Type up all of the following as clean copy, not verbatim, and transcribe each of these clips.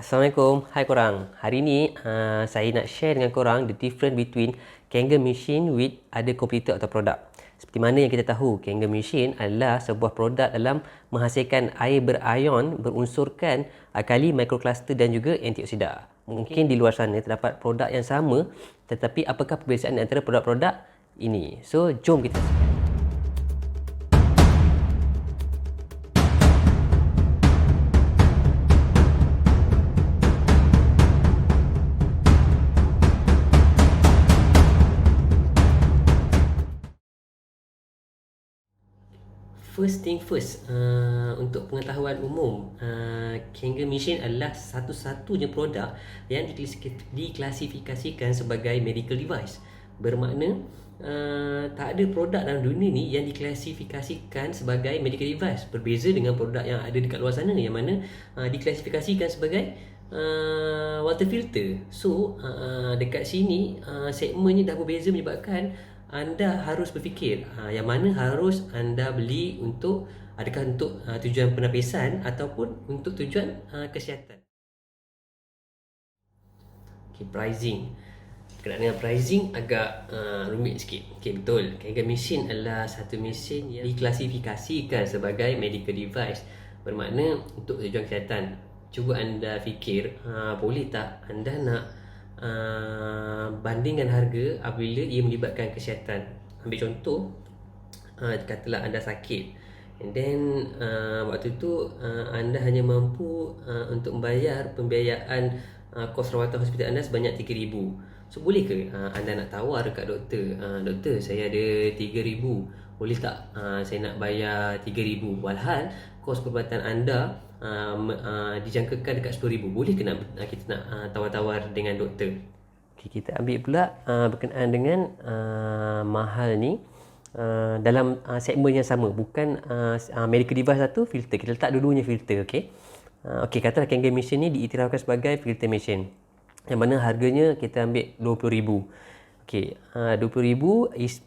Assalamualaikum, hai korang. Hari ni saya nak share dengan korang the difference between Kangen machine with other competitor atau produk. Seperti mana yang kita tahu, Kangen machine adalah sebuah produk dalam menghasilkan air berayon berunsurkan kali microcluster dan juga antioksida. Mungkin di luar sana terdapat produk yang sama, tetapi apakah perbezaan antara produk-produk ini? So, jom kita First thing first, untuk pengetahuan umum, Kangen machine adalah satu-satunya produk yang diklasifikasikan sebagai medical device. Bermakna tak ada produk dalam dunia ni yang diklasifikasikan sebagai medical device. Berbeza dengan produk yang ada dekat luar sana yang mana diklasifikasikan sebagai water filter. So dekat sini segmennya dah berbeza menyebabkan anda harus berfikir yang mana harus anda beli untuk, adakah untuk tujuan penapisan ataupun untuk tujuan kesihatan. Okay, pricing. Berkenaan dengan pricing agak rumit sikit. Okay, betul. Kangen machine adalah satu mesin yang diklasifikasikan sebagai medical device. Bermakna untuk tujuan kesihatan. Cuba anda fikir, boleh tak anda nak bandingkan harga apabila ia melibatkan kesihatan. Ambil contoh, katalah anda sakit, and then waktu tu anda hanya mampu untuk membayar pembiayaan kos rawatan hospital anda sebanyak 3,000. So boleh ke anda nak tawar dekat doktor, doktor saya ada 3,000, boleh tak saya nak bayar 3,000, walhal kos perubatan anda dijangkakan dekat 10,000. Boleh ke kita nak tawar-tawar dengan doktor? Okay, kita ambil pula berkenaan dengan mahal ni dalam segmen yang sama, bukan medical device satu, filter. Kita letak dua-duanya filter. Okay, katalah Kangen machine ni diiktirafkan sebagai filter machine, yang mana harganya kita ambil 20,000. Okay, 20,000 is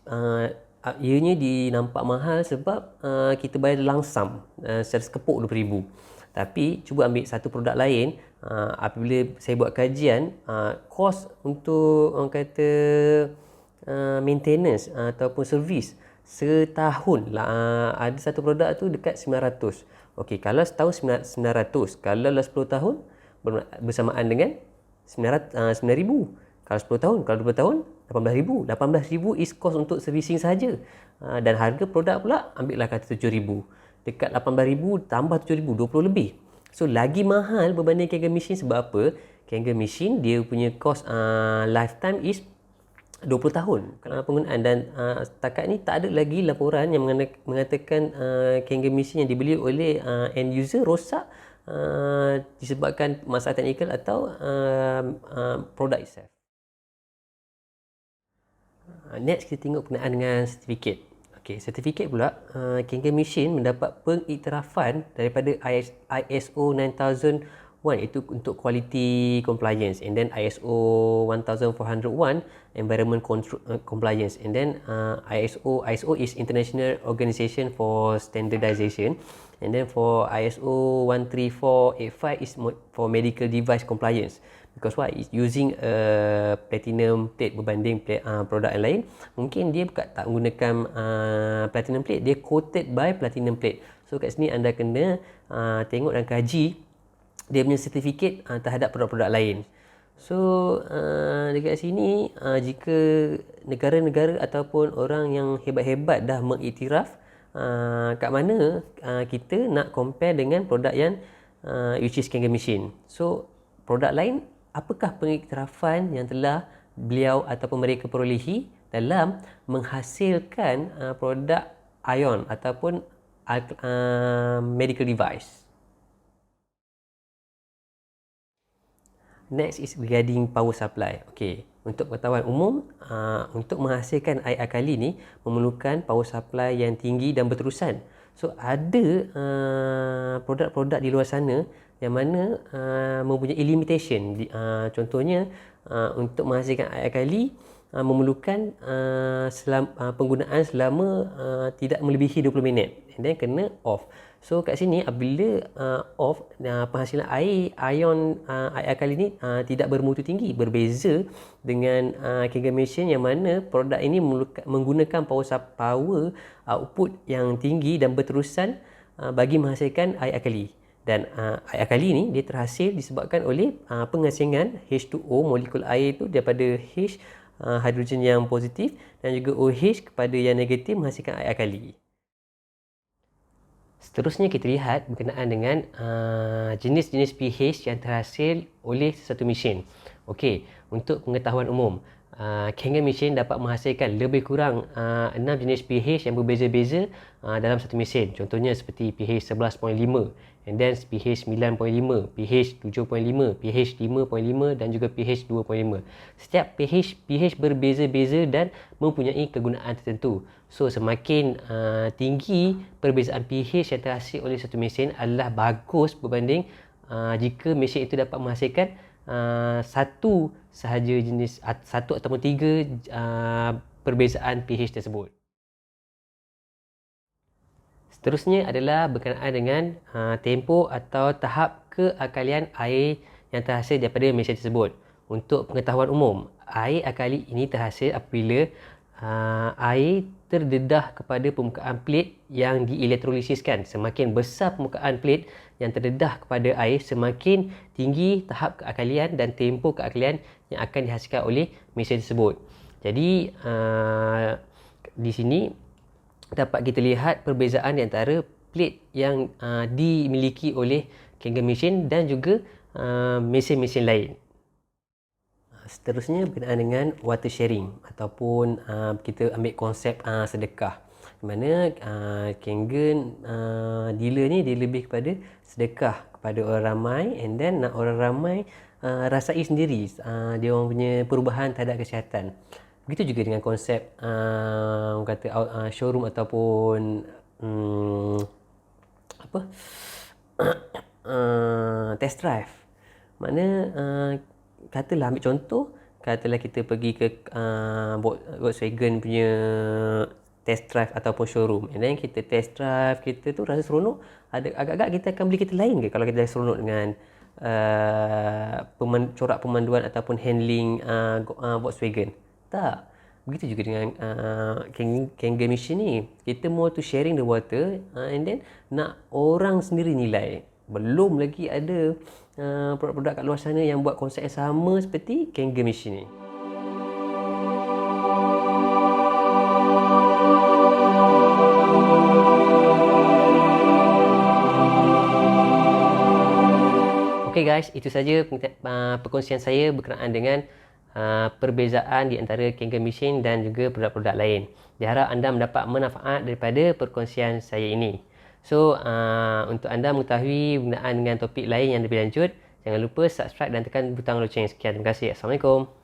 ianya dinampak mahal sebab kita bayar langsam secara sekepuk 20,000. Tapi cuba ambil satu produk lain, apabila saya buat kajian, kos untuk orang kata maintenance ataupun servis setahun lah, ada satu produk tu dekat 900. Okey, kalau setahun 900, kalau lah 10 tahun bersamaan dengan 9,000. Kalau 10 tahun, kalau 20 tahun 18,000. 18,000 is cost untuk servicing saja. Dan harga produk pula ambillah kata 7,000. Dekat 18,000 tambah 7,000, 20 lebih. So lagi mahal berbanding Kangen machine. Sebab apa? Kangen machine dia punya cost lifetime is 20 tahun penggunaan, dan setakat ni tak ada lagi laporan yang mengatakan Kangen machine yang dibeli oleh end user rosak disebabkan masalah teknikal atau produk itself. Next kita tengok berkenaan dengan sertifikat. Okay, sertifikat pula, Kangen machine mendapat pengiktirafan daripada ISO 9001, itu untuk quality compliance, and then ISO 1401 environment compliance, and then ISO is International Organization for Standardization, and then for ISO 13485 is for medical device compliance. Because why? It's using a platinum plate berbanding produk yang lain. Mungkin dia tak menggunakan platinum plate, dia coated by platinum plate. So kat sini anda kena tengok dan kaji dia punya sertifikat terhadap produk-produk lain. So dekat sini jika negara-negara ataupun orang yang hebat-hebat dah mengiktiraf, kat mana kita nak compare dengan produk yang which is Kangen machine. So produk lain, apakah pengiktirafan yang telah beliau ataupun mereka perolehi dalam menghasilkan produk ion ataupun medical device. Next is regarding power supply. Okay, untuk pengetahuan umum, untuk menghasilkan air alkali ni memerlukan power supply yang tinggi dan berterusan. So ada produk-produk di luar sana yang mana mempunyai limitation. Contohnya untuk menghasilkan air alkali memerlukan penggunaan selama tidak melebihi 20 minit, and then kena off. So kat sini apabila off, penghasilan air ion air alkali ni tidak bermutu tinggi, berbeza dengan Kangen machine yang mana produk ini menggunakan power output yang tinggi dan berterusan bagi menghasilkan air alkali. Dan air alkali ni dia terhasil disebabkan oleh pengasingan H2O, molekul air itu daripada H, hidrogen yang positif, dan juga OH kepada yang negatif menghasilkan air alkali. Seterusnya kita lihat berkenaan dengan jenis-jenis pH yang terhasil oleh satu mesin. Okey, untuk pengetahuan umum, Kangen machine dapat menghasilkan lebih kurang 6 jenis pH yang berbeza-beza dalam satu mesin. Contohnya seperti pH 11.5, and then pH 9.5, pH 7.5, pH 5.5 dan juga pH 2.5. Setiap pH berbeza-beza dan mempunyai kegunaan tertentu. So semakin tinggi perbezaan pH yang terhasil oleh satu mesin adalah bagus berbanding jika mesin itu dapat menghasilkan satu sahaja jenis, satu ataupun tiga perbezaan pH tersebut. Seterusnya adalah berkenaan dengan tempoh atau tahap kealkalian air yang terhasil daripada mesin tersebut. Untuk pengetahuan umum, air alkali ini terhasil apabila air terdedah kepada permukaan plate yang dielektrolesiskan. Semakin besar permukaan plate yang terdedah kepada air, semakin tinggi tahap kealkalian dan tempoh kealkalian yang akan dihasilkan oleh mesin tersebut. Jadi di sini dapat kita lihat perbezaan di antara plate yang dimiliki oleh Kangen machine dan juga mesin-mesin lain. Seterusnya berkenaan dengan water sharing ataupun kita ambil konsep sedekah, di mana Kangen dealer ni dia lebih kepada sedekah kepada orang ramai, and then nak orang ramai rasai sendiri dia orang punya perubahan terhadap kesihatan. Begitu juga dengan konsep orang kata showroom ataupun test drive. Makna katalah ambil contoh, katalah kita pergi ke Volkswagen punya test drive ataupun showroom, and then kita test drive, kita tu rasa seronok, agak-agak kita akan beli kereta lain ke kalau kita dah seronok dengan corak pemanduan ataupun handling Volkswagen? Tak. Begitu juga dengan Kangen machine ni, kita more to sharing the water, and then nak orang sendiri nilai. Belum lagi ada produk-produk kat luar sana yang buat konsep yang sama seperti Kangen machine ni. Okay guys, itu saja perkongsian saya berkenaan dengan perbezaan di antara Kangen machine dan juga produk-produk lain. Diharap anda mendapat manfaat daripada perkongsian saya ini. So untuk anda mengetahui berkenaan dengan topik lain yang lebih lanjut, jangan lupa subscribe dan tekan butang loceng. Sekian, terima kasih. Assalamualaikum.